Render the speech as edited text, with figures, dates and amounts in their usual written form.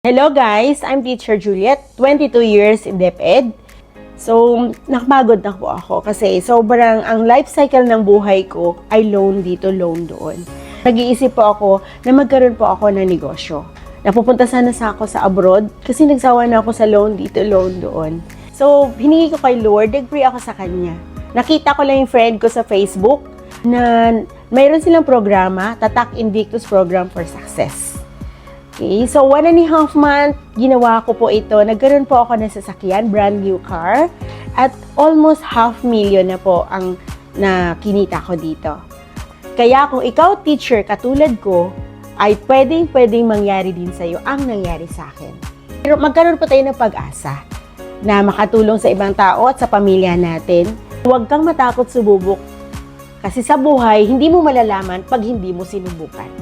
Hello guys, I'm Teacher Juliet, 22 years in DepEd. So, nakapagod na po ako kasi sobrang ang life cycle ng buhay ko ay loan dito, loan doon. Nag-iisip po ako na magkaroon po ako ng negosyo. Napupunta sana ako sa abroad kasi nagsawa na ako sa loan dito, loan doon. So, hiningi ko kay Lord, nag-pray ako sa Kanya. Nakita ko lang yung friend ko sa Facebook na mayroon silang programa, Tatak Invictus Program for Success. Okay, so 1.5 month, ginawa ko po ito. Nagkaroon po ako ng sasakyan, brand new car, at almost 500,000 na po ang nakinita ko dito. Kaya kung ikaw teacher katulad ko, ay pwedeng mangyari din sa'yo ang nangyari sa akin. Pero magkaroon po tayo ng pag-asa na makatulong sa ibang tao at sa pamilya natin. Huwag kang matakot sububok kasi sa buhay, hindi mo malalaman pag hindi mo sinubukan.